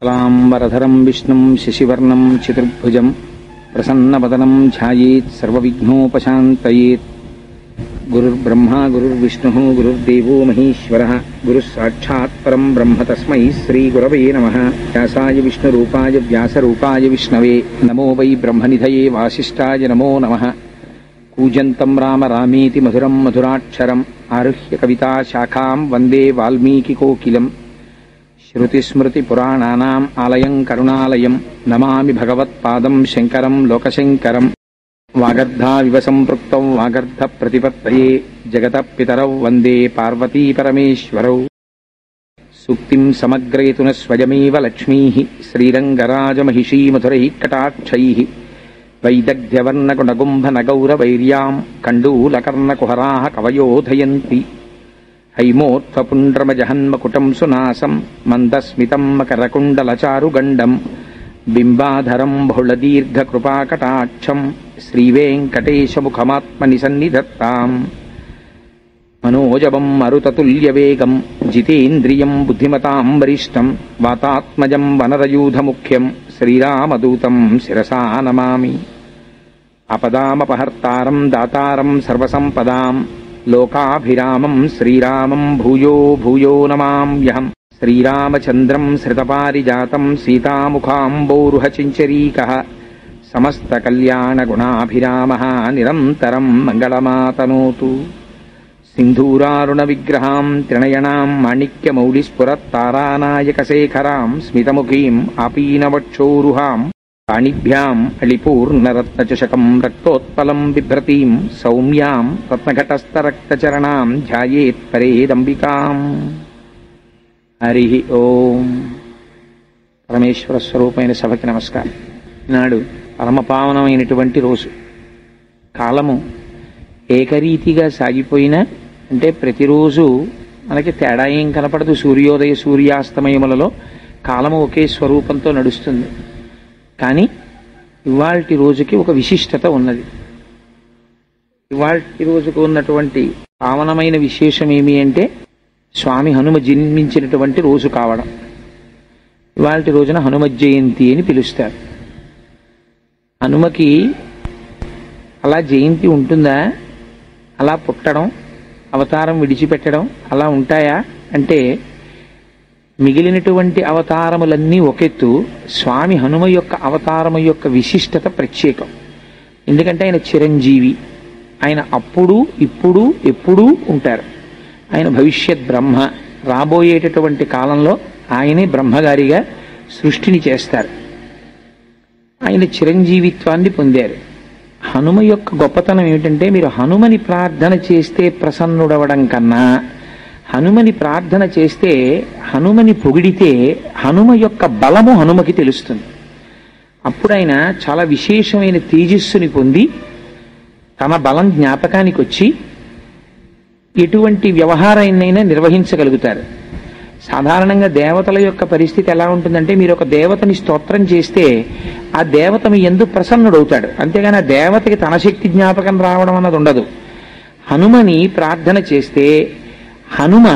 కలాంబరధరం విష్ణుం శశివర్ణం చతుర్భుజం ప్రసన్నవదనం ధ్యాయేత్ సర్వవిఘ్నోపశాంతయేత్. గురుర్బ్రహ్మా గురుర్విష్ణుః గురుర్దేవో మహేశ్వరః గురుః సాక్షాత్ పరం బ్రహ్మ తస్మై శ్రీగురవే నమః. వ్యాసాయ విష్ణురూపాయ వ్యాసరూపాయ విష్ణవే నమో వై బ్రహ్మనిధయే వాసిష్ఠాయ నమో నమః. కూజంతం రామ రామేతి మధురం మధురాక్షరం ఆరుహ్య కవితా శాఖాం వందే వాల్మీకికోకిలం. శృతిస్మృతిపురాణానాం ఆలయం కరుణాలయం నమామి భగవత్పాదం శంకరం లోకశంకరం. వాగర్ధావివ సంపృక్తౌ వాగర్ధ ప్రతిపత్తయే జగతః పితరౌ వందే పార్వతీ పరమేశ్వరౌ. సూక్తిం సమగ్రయతున స్వయమేవ లక్ష్మీః శ్రీరంగరాజమహిషీ మధురైః కటాక్షైః. వైదగ్ధ్యవర్ణగుణగుంభనగౌరవైర్యాం కండూలకర్ణకుహరాः కవయోధయంతి. హైమోత్ఫపుండ్రమజహన్మకుటం సునాసం మందస్మితం మకరకుండలచారుగండం. బింబాధరం బహుళదీర్ఘకృపాకటాక్షం శ్రీవేంకటేశముఖమాత్మని సన్నిధత్తాం. మనోజవం మరుతతుల్యవేగం జితేంద్రియం బుద్ధిమతాం వరిష్టం. వాతాత్మజం వనరయూధముఖ్యం శ్రీరామదూతం శిరసా నమామి. ఆపదామపహర్తారం దాతారం సర్వసంపదాం లోకాభిరామం శ్రీరామం భూయో భూయో నమామ్యహం. శ్రీరామచంద్రం శ్రితపారిజాతం సీతాముఖాంబోరుహచించరీకః. సమస్తకల్యాణగుణాభిరామः నిరంతరం మంగళమాతనోతు. సింధూరారుణ విగ్రహాం త్రినయనాం మాణిక్యమౌళిస్ఫురత్తారానాయకశేఖరాం స్మితముఖీం ఆపీనవక్షోరుహాం. పాణిభ్యాం అళిపూర్ణరత్నచషకం రక్తోత్పలం బిభ్రతీం సౌమ్యాం రత్నఘటస్థరక్తచరణాం ధ్యాయేత్ పరేదంబికాం. హరి ఓం. పరమేశ్వర స్వరూపమైన సభకి నమస్కారం. నాడు పరమపావనమైనటువంటి రోజు. కాలము ఏకరీతిగా సాగిపోయినా అంటే ప్రతిరోజు మనకి తేడా ఏం కనపడదు. సూర్యోదయ సూర్యాస్తమయములలో కాలము ఒకే స్వరూపంతో నడుస్తుంది. కానీ ఇవాల్టి రోజుకి ఒక విశిష్టత ఉన్నది. ఇవాల్టి రోజుకు ఉన్నటువంటి పావనమైన విశేషం ఏమి అంటే స్వామి హనుమ జన్మించినటువంటి రోజు కావడం. ఇవాల్టి రోజున హనుమ జయంతి అని పిలుస్తారు. హనుమకి అలా జయంతి ఉంటుందా? అలా పుట్టడం, అవతారం విడిచిపెట్టడం అలా ఉంటాయా అంటే మిగిలినటువంటి అవతారములన్నీ ఒకెత్తు, స్వామి హనుమ యొక్క అవతారము యొక్క విశిష్టత ప్రత్యేకం. ఎందుకంటే ఆయన చిరంజీవి. ఆయన అప్పుడు ఇప్పుడు ఎప్పుడూ ఉంటారు. ఆయన భవిష్యత్ బ్రహ్మ. రాబోయేటటువంటి కాలంలో ఆయనే బ్రహ్మగారిగా సృష్టిని చేస్తారు. ఆయన చిరంజీవిత్వాన్ని పొందారు. హనుమ యొక్క గొప్పతనం ఏమిటంటే మీరు హనుమని ప్రార్థన చేస్తే ప్రసన్నుడవడం కన్నా హనుమని ప్రార్థన చేస్తే, హనుమని పొగిడితే హనుమ యొక్క బలము హనుమకి తెలుస్తుంది. అప్పుడు ఆయన చాలా విశేషమైన తేజస్సుని పొంది తన బలం జ్ఞాపకానికి వచ్చి ఎటువంటి వ్యవహారాన్నైనా నిర్వహించగలుగుతారు. సాధారణంగా దేవతల యొక్క పరిస్థితి ఎలా ఉంటుందంటే మీరు ఒక దేవతని స్తోత్రం చేస్తే ఆ దేవత మీ యందు ప్రసన్నుడవుతాడు. అంతేగాని ఆ దేవతకి తన శక్తి జ్ఞాపకం రావడం అన్నది ఉండదు. హనుమని ప్రార్థన చేస్తే హనుమ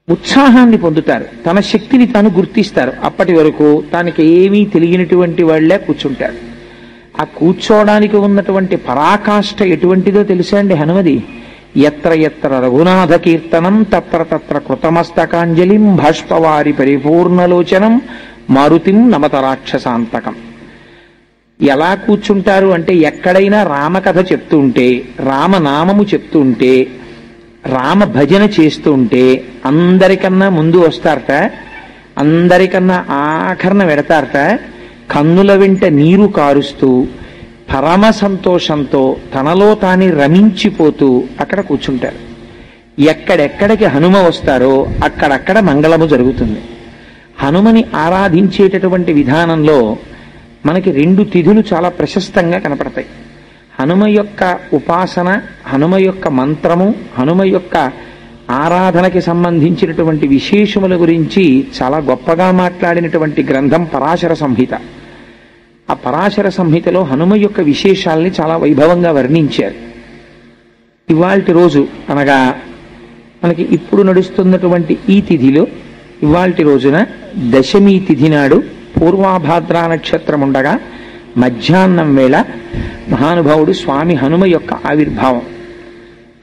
ఉత్సాహాన్ని పొందుతారు. తన శక్తిని తాను గుర్తిస్తారు. అప్పటి వరకు తనకి ఏమీ తెలియనటువంటి వాళ్లే కూర్చుంటారు. ఆ కూర్చోవడానికి ఉన్నటువంటి పరాకాష్ఠ ఎటువంటిదో తెలుసా అండి హనుమది? ఎత్ర ఎత్ర రఘునాథ కీర్తనం తత్ర తత్ర కృతమస్తకాంజలిం భాష్పవారి పరిపూర్ణలోచనం మారుతిం నమత రాక్షసాంతకం. ఎలా కూర్చుంటారు అంటే ఎక్కడైనా రామకథ చెప్తూ ఉంటే, రామనామము చెప్తూ ఉంటే, రామ భజన చేస్తూ ఉంటే అందరికన్నా ముందు వస్తారట, అందరికన్నా ఆఖరణ వెడతారట. కన్నుల వెంట నీరు కారుస్తూ పరమ సంతోషంతో తనలో తాని రమించిపోతూ అక్కడ కూర్చుంటారు. ఎక్కడెక్కడికి హనుమ వస్తారో అక్కడక్కడ మంగళము జరుగుతుంది. హనుమని ఆరాధించేటటువంటి విధానంలో మనకి 2 తిథులు చాలా ప్రశస్తంగా కనపడతాయి. హనుమ యొక్క ఉపాసన, హనుమ యొక్క మంత్రము, హనుమ యొక్క ఆరాధనకి సంబంధించినటువంటి విశేషముల గురించి చాలా గొప్పగా మాట్లాడినటువంటి గ్రంథం పరాశర సంహిత. ఆ పరాశర సంహితలో హనుమ యొక్క విశేషాల్ని చాలా వైభవంగా వర్ణించారు. ఇవాల్టి రోజు అనగా మనకి ఇప్పుడు నడుస్తున్నటువంటి ఈ తిథిలో ఇవాల్టి రోజున దశమి తిథి నాడు పూర్వాభాద్రా నక్షత్రం ఉండగా మధ్యాహ్నం వేళ మహానుభావుడు స్వామి హనుమ యొక్క ఆవిర్భావం.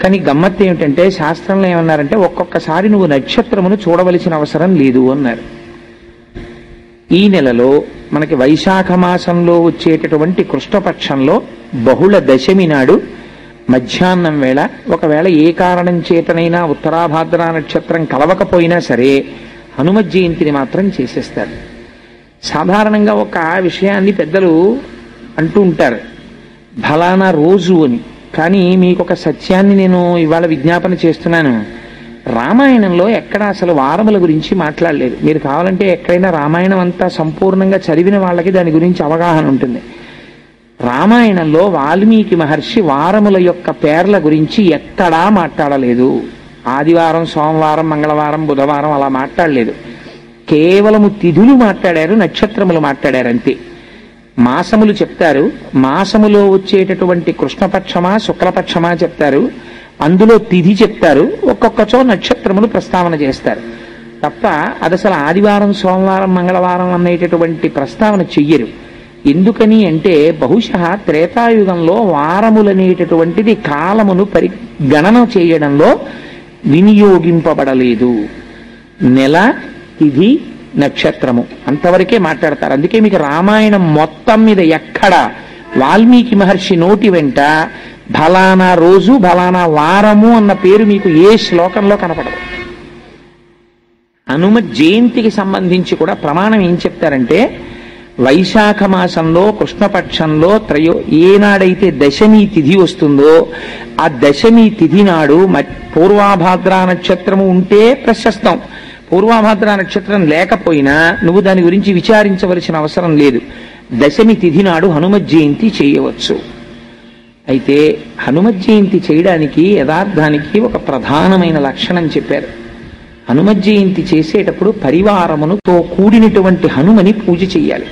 కానీ గమ్మత్తు ఏమిటంటే శాస్త్రంలో ఏమన్నారంటే ఒక్కొక్కసారి నువ్వు నక్షత్రమును చూడవలసిన అవసరం లేదు అన్నారు. ఈ నెలలో మనకి వైశాఖ మాసంలో వచ్చేటటువంటి కృష్ణపక్షంలో బహుళ దశమి నాడు మధ్యాహ్నం వేళ ఒకవేళ ఏ కారణం చేతనైనా ఉత్తరాభాద్రా నక్షత్రం కలవకపోయినా సరే హనుమ జయంతిని మాత్రం చేసేస్తారు. సాధారణంగా ఒక విషయాన్ని పెద్దలు అంటూ ఉంటారు ఫలానా రోజు అని. కానీ మీకు ఒక సత్యాన్ని నేను ఇవాళ విజ్ఞాపన చేస్తున్నాను. రామాయణంలో ఎక్కడ అసలు వారముల గురించి మాట్లాడలేదు. మీరు కావాలంటే ఎక్కడైనా రామాయణం అంతా సంపూర్ణంగా చదివిన వాళ్ళకి దాని గురించి అవగాహన ఉంటుంది. రామాయణంలో వాల్మీకి మహర్షి వారముల యొక్క పేర్ల గురించి ఎక్కడా మాట్లాడలేదు. ఆదివారం, సోమవారం, మంగళవారం, బుధవారం అలా మాట్లాడలేదు. కేవలము తిథులు మాట్లాడారు, నక్షత్రములు మాట్లాడారు అంతే. మాసములు చెప్తారు, మాసములో వచ్చేటటువంటి కృష్ణపక్షమా శుక్లపక్షమా చెప్తారు, అందులో తిథి చెప్తారు, ఒక్కొక్కచో నక్షత్రములు ప్రస్తావన చేస్తారు తప్ప అది అసలు ఆదివారం, సోమవారం, మంగళవారం అనేటటువంటి ప్రస్తావన చెయ్యరు. ఎందుకని అంటే బహుశः త్రేతాయుగంలో వారములనేటటువంటిది కాలమును గణన చేయడంలో వినియోగింపబడలేదు. నెల, తిథి, నక్షత్రము అంతవరకే మాట్లాడతారు. అందుకే మీకు రామాయణం మొత్తం మీద ఎక్కడ వాల్మీకి మహర్షి నోటి వెంట ఫలానా రోజు ఫలానా వారము అన్న పేరు మీకు ఏ శ్లోకంలో కనపడదు. హనుమ జయంతికి సంబంధించి కూడా ప్రమాణం ఏం చెప్తారంటే వైశాఖ మాసంలో కృష్ణపక్షంలో ఏనాడైతే దశమి తిథి వస్తుందో ఆ దశమి తిథి నాడు పూర్వాభాద్రా నక్షత్రము ఉంటే ప్రశస్తం. పూర్వాభాద్రా నక్షత్రం లేకపోయినా నువ్వు దాని గురించి విచారించవలసిన అవసరం లేదు. దశమి తిథి నాడు హనుమ జయంతి చేయవచ్చు. అయితే హనుమ జయంతి చేయడానికి యథార్థానికి ఒక ప్రధానమైన లక్షణం చెప్పారు. హనుమ జయంతి చేసేటప్పుడు పరివారముతో కూడినటువంటి హనుమని పూజ చెయ్యాలి.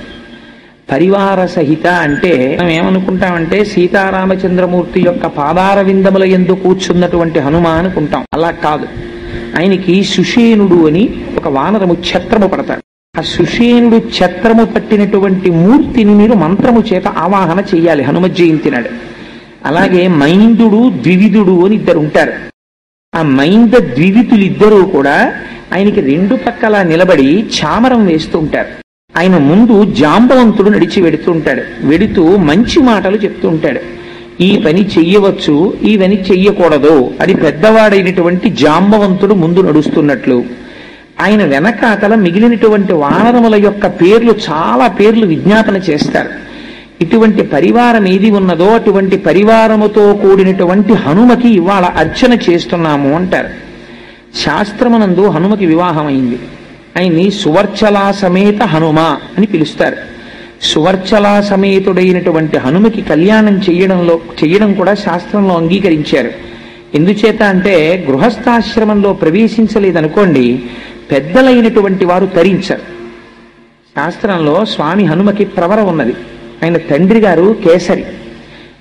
పరివార సహిత అంటే మనం ఏమనుకుంటామంటే సీతారామచంద్రమూర్తి యొక్క పాదార విందముల యందు కూర్చున్నటువంటి హనుమ అనుకుంటాం. అలా కాదు. ఆయనకి సుషేనుడు అని ఒక వానరము ఛత్రము పడతాడు. ఆ సుషేనుడు ఛత్రము పట్టినటువంటి మూర్తిని మీరు మంత్రము చేత ఆవాహన చెయ్యాలి హనుమ జయంతి నాడు. అలాగే మైందుడు, ద్వివిధుడు అని ఇద్దరు ఉంటారు. ఆ మైంద ద్వివిధులిద్దరూ కూడా ఆయనకి రెండు పక్కల నిలబడి చామరం వేస్తూ ఉంటారు. ఆయన ముందు జాంబవంతుడు నడిచి వెడుతూ ఉంటాడు. వెడుతూ మంచి మాటలు చెప్తూ ఉంటాడు. ఈ పని చెయ్యవచ్చు, ఈ పని చెయ్యకూడదు అని పెద్దవాడైనటువంటి జాంబవంతుడు ముందు నడుస్తున్నట్లు ఆయన వెనకాతల మిగిలినటువంటి వానరముల యొక్క పేర్లు చాలా పేర్లు విజ్ఞాపన చేస్తారు. ఇటువంటి పరివారం ఏది ఉన్నదో అటువంటి పరివారముతో కూడినటువంటి హనుమకి ఇవాళ అర్చన చేస్తున్నాము అంటారు. శాస్త్రమునందు హనుమకి వివాహం అయింది. ఆయన్ని సువర్చలా సమేత హనుమ అని పిలుస్తారు. సువర్చలా సమేతుడైనటువంటి హనుమకి కళ్యాణం చేయడం కూడా శాస్త్రంలో అంగీకరించారు. ఎందుచేత అంటే గృహస్థాశ్రమంలో ప్రవేశించలేదనుకోండి పెద్దలైనటువంటి వారు తరించారు. శాస్త్రంలో స్వామి హనుమకి ప్రవర ఉన్నది. ఆయన తండ్రి గారు కేసరి.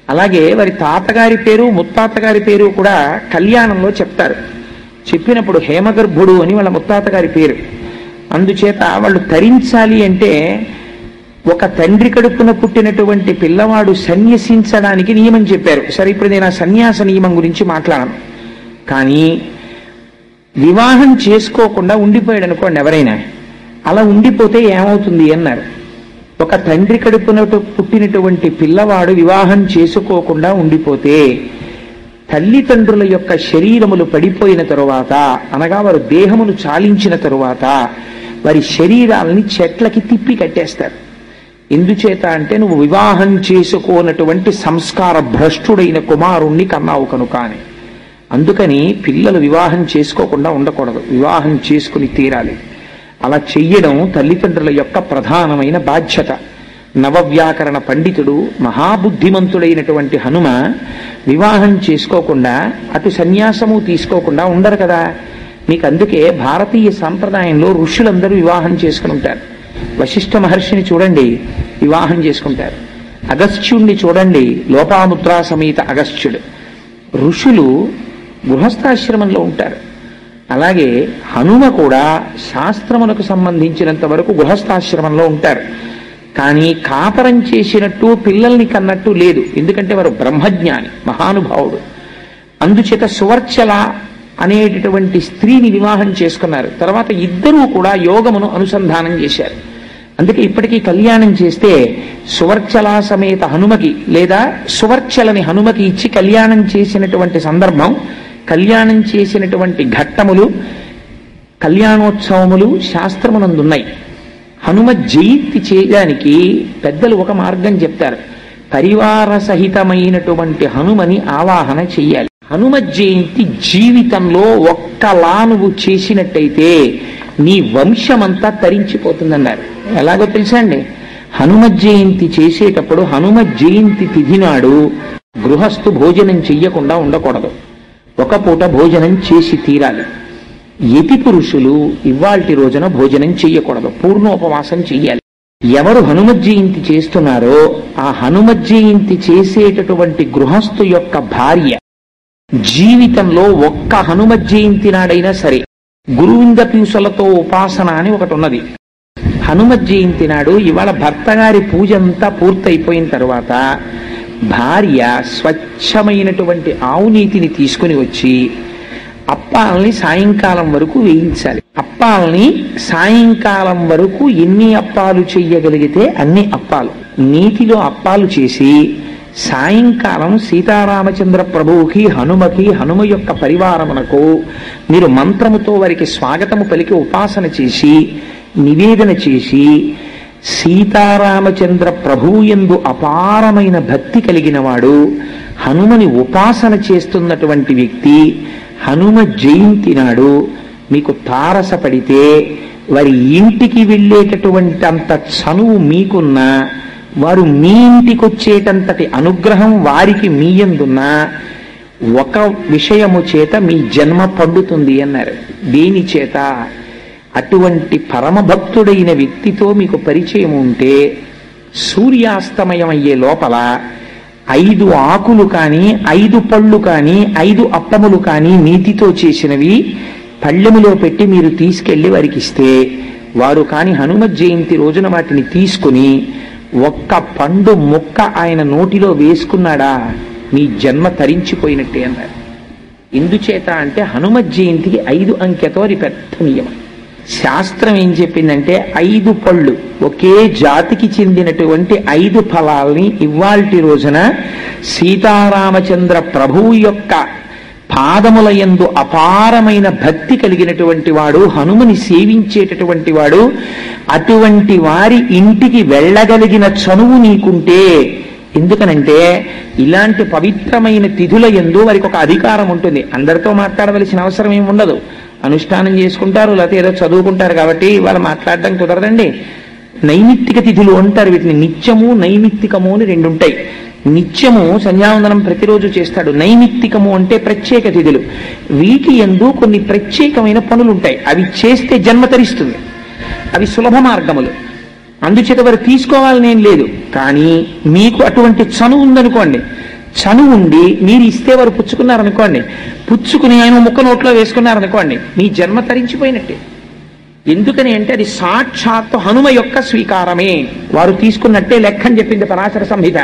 అలాగే వారి తాతగారి పేరు ముత్తాతగారి పేరు కూడా కళ్యాణంలో చెప్తారు. చెప్పినప్పుడు హేమగర్భుడు అని వాళ్ళ ముత్తాతగారి పేరు. అందుచేత వాళ్ళు తరించాలి అంటే ఒక తండ్రి కడుపున పుట్టినటువంటి పిల్లవాడు సన్యసించడానికి నియమం చెప్పారు. సరే, ఇప్పుడు నేను ఆ సన్యాస నియమం గురించి మాట్లాడను. కానీ వివాహం చేసుకోకుండా ఉండిపోయాడు అనుకోండి ఎవరైనా, అలా ఉండిపోతే ఏమవుతుంది అన్నారు. ఒక తండ్రి కడుపున పుట్టినటువంటి పిల్లవాడు వివాహం చేసుకోకుండా ఉండిపోతే తల్లిదండ్రుల యొక్క శరీరములు పడిపోయిన తరువాత, అనగా వారు దేహమును చాలించిన తరువాత వారి శరీరాలని చెట్లకి తిప్పి కట్టేస్తారు. ఎందుచేత అంటే నువ్వు వివాహం చేసుకోనటువంటి సంస్కార భ్రష్టుడైన కుమారుణ్ణి కన్నావు కనుక అని. అందుకని పిల్లలు వివాహం చేసుకోకుండా ఉండకూడదు, వివాహం చేసుకుని తీరాలి. అలా చెయ్యడం తల్లిదండ్రుల యొక్క ప్రధానమైన బాధ్యత. నవవ్యాకరణ పండితుడు మహాబుద్ధిమంతుడైనటువంటి హనుమ వివాహం చేసుకోకుండా అటు సన్యాసము తీసుకోకుండా ఉండరు కదా. మీకు అందుకే భారతీయ సంప్రదాయంలో ఋషులందరూ వివాహం చేసుకుని ఉంటారు. వశిష్ఠ మహర్షిని చూడండి, వివాహం చేసుకుంటారు. అగస్త్యుణ్ణి చూడండి, లోపాముద్రా సమేత అగస్త్యుడు. ఋషులు గృహస్థాశ్రమంలో ఉంటారు. అలాగే హనుమ కూడా శాస్త్రములకు సంబంధించినంత వరకు గృహస్థాశ్రమంలో ఉంటారు. కానీ కాపరం చేసినట్టు పిల్లల్ని కన్నట్టు లేదు. ఎందుకంటే వారు బ్రహ్మజ్ఞాని, మహానుభావుడు. అందుచేత సువర్చల అనేటటువంటి స్త్రీని వివాహం చేసుకున్నారు. తర్వాత ఇద్దరూ కూడా యోగమును అనుసంధానం చేశారు. అందుకే ఇప్పటికీ కళ్యాణం చేస్తే సువర్చల సమేత హనుమకి లేదా సువర్చలని హనుమకి ఇచ్చి కళ్యాణం చేసినటువంటి సందర్భం, కళ్యాణం చేసినటువంటి ఘట్టములు, కళ్యాణోత్సవములు శాస్త్రమునందున్నాయి. హనుమ జయంతి చేయడానికి పెద్దలు ఒక మార్గం చెప్తారు. పరివార సహితమైనటువంటి హనుమని ఆవాహన చెయ్యాలి. హనుమ జయంతి జీవితంలో ఒక్కలా నువ్వు చేసినట్టయితే నీ వంశమంతా తరించిపోతుందన్నారు. ఎలాగో తెలుసా అండి? హనుమ జయంతి చేసేటప్పుడు హనుమ జయంతి తిథి నాడు గృహస్థు భోజనం చెయ్యకుండా ఉండకూడదు. ఒక పూట భోజనం చేసి తీరాలి. యతి పురుషులు ఇవాల్టి రోజున భోజనం చెయ్యకూడదు, పూర్ణోపవాసం చెయ్యాలి. ఎవరు హనుమ జయంతి చేస్తున్నారో ఆ హనుమ జయంతి చేసేటటువంటి గృహస్థు యొక్క భార్య జీవితంలో ఒక్క హనుమ జయంతి నాడైనా సరే, గురువింద పీసులతో ఉపాసన అని ఒకటి ఉన్నది. హనుమ జయంతి నాడు ఇవాళ భర్త గారి పూజ అంతా పూర్తయిపోయిన తర్వాత భార్య స్వచ్ఛమైనటువంటి ఆవు నీతిని తీసుకుని వచ్చి అప్పాలని సాయంకాలం వరకు వేయించాలి. అప్పాలని సాయంకాలం వరకు ఎన్ని అప్పాలు చెయ్యగలిగితే అన్ని అప్పాలు నీతిలో అప్పాలు చేసి సాయంకాలం సీతారామచంద్ర ప్రభువుకి హనుమకి హనుమ యొక్క పరివారమునకు మీరు మంత్రముతో వారికి స్వాగతము పలికి ఉపాసన చేసి నివేదన చేసి, సీతారామచంద్ర ప్రభువు యందు అపారమైన భక్తి కలిగిన వాడు, హనుమని ఉపాసన చేస్తున్నటువంటి వ్యక్తి హనుమ జయంతి నాడు మీకు తారసపడితే వారి ఇంటికి వెళ్ళేటటువంటి అంత చనువు మీకున్నా, వారు మీ ఇంటికి వచ్చేటంతటి అనుగ్రహం వారికి మీ యందున్నా ఒక విషయము చేత మీ జన్మ పండుతుంది అన్నారు. దేని చేత? అటువంటి పరమభక్తుడైన వ్యక్తితో మీకు పరిచయం ఉంటే సూర్యాస్తమయం అయ్యే లోపల 5 ఆకులు కానీ 5 పళ్ళు కానీ 5 అప్పములు కానీ నీతితో చేసినవి పళ్ళెములో పెట్టి మీరు తీసుకెళ్లి వారికి ఇస్తే, వారు కాని హనుమ జయంతి రోజున వాటిని తీసుకుని ఒక్క పండు ముక్క ఆయన నోటిలో వేసుకున్నాడా మీ జన్మ తరించిపోయినట్టే అన్నారు. ఎందుచేత అంటే హనుమ జయంతికి 5 అంకెతో అది పెద్ద నియమం. శాస్త్రం ఏం చెప్పిందంటే 5 పళ్ళు ఒకే జాతికి చెందినటువంటి 5 ఫలాల్ని ఇవాల్టి రోజున సీతారామచంద్ర ప్రభువు యొక్క పాదముల యందు అపారమైన భక్తి కలిగినటువంటి వాడు, హనుమని సేవించేటటువంటి వాడు, అటువంటి వారి ఇంటికి వెళ్ళగలిగిన చనువు నీకుంటే, ఎందుకనంటే ఇలాంటి పవిత్రమైన తిథుల యందు వారికి ఒక అధికారం ఉంటుంది. అందరితో మాట్లాడవలసిన అవసరం ఏమి ఉండదు. అనుష్ఠానం చేసుకుంటారు, లేకపోతే ఏదో చదువుకుంటారు కాబట్టి వాళ్ళు మాట్లాడడం కుదరదండి. నైమిత్తిక తిథులు అంటారు వీటిని. నిత్యము నైమిత్తికము అని 2 ఉంటాయి. నిత్యము సంధ్యావందనం ప్రతిరోజు చేస్తాడు. నైమిత్తికము అంటే ప్రత్యేక తిథులు. వీటి యందు కొన్ని ప్రత్యేకమైన పనులు ఉంటాయి. అవి చేస్తే జన్మ తరిస్తుంది. అవి సులభ మార్గములు. అందుచేత వారు తీసుకోవాలని ఏం లేదు. కానీ మీకు అటువంటి చనువు ఉందనుకోండి, చనువు ఉండి మీరు ఇస్తే వారు పుచ్చుకున్నారనుకోండి, పుచ్చుకుని ఆయన ముక్క నోట్లో వేసుకున్నారనుకోండి, మీ జన్మ తరించిపోయినట్టే. ఎందుకని అంటే అది సాక్షాత్తు హనుమ యొక్క స్వీకారమే. వారు తీసుకున్నట్టే లెక్కని చెప్పింది పరాశర సంహిత.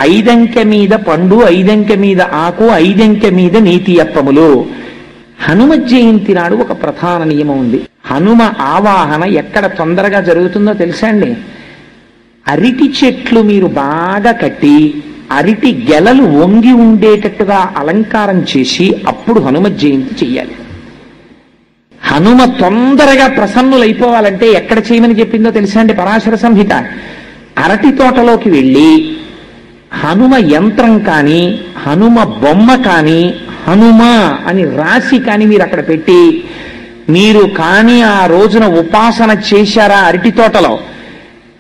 5 అంకె మీద పండు, 5 అంకె మీద ఆకు, 5 అంకె మీద నీతి అప్పములు. హనుమ జయంతి నాడు ఒక ప్రధాన నియమం ఉంది. హనుమ ఆవాహన ఎక్కడ తొందరగా జరుగుతుందో తెలుసా అండి? అరటి చెట్లు మీరు బాగా కట్టి అరటి గెలలు వంగి ఉండేటట్టుగా అలంకారం చేసి అప్పుడు హనుమ జయంతి చెయ్యాలి. హనుమ తొందరగా ప్రసన్నులైపోవాలంటే ఎక్కడ చేయమని చెప్పిందో తెలుసా అండి పరాశర సంహిత? అరటి తోటలోకి వెళ్ళి హనుమ యంత్రం కానీ హనుమ బొమ్మ కానీ హనుమ అని రాసి కానీ మీరు అక్కడ పెట్టి, మీరు కానీ ఆ రోజున ఉపాసన చేశారా అరటి తోటలో,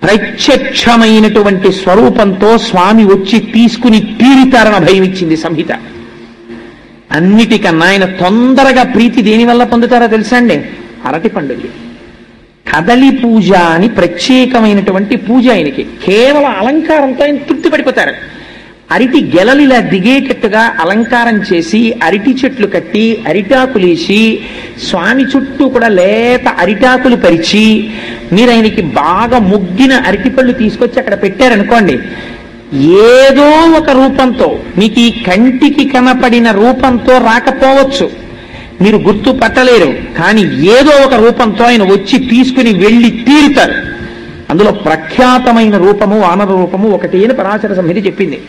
ప్రత్యక్షమైనటువంటి స్వరూపంతో స్వామి వచ్చి తీసుకుని తీరుతారన్న భయం ఇచ్చింది సంహిత. అన్నిటికన్నా ఆయన తొందరగా ప్రీతి దేనివల్ల పొందుతారో తెలుసా అండి? అరటి పండుగ. కదలి పూజ అని ప్రత్యేకమైనటువంటి పూజ ఆయనకి. కేవలం అలంకారంతో ఆయన తృప్తి పడిపోతారు. అరటి గెలలిలా దిగేటట్టుగా అలంకారం చేసి అరటి చెట్లు కట్టి అరిటాకులేసి స్వామి చుట్టూ కూడా లేత అరిటాకులు పరిచి మీరు ఆయనకి బాగా ముగ్గిన అరటిపళ్ళు తీసుకొచ్చి అక్కడ పెట్టారనుకోండి, ఏదో ఒక రూపంతో మీకు ఈ కంటికి కనపడిన రూపంతో రాకపోవచ్చు, మీరు గుర్తు పట్టలేరు, కానీ ఏదో ఒక రూపంతో ఆయన వచ్చి తీసుకుని వెళ్ళి తీరుతారు. అందులో ప్రఖ్యాతమైన రూపము వానర రూపము ఒకటి అని పరాశర సంహిత చెప్పింది.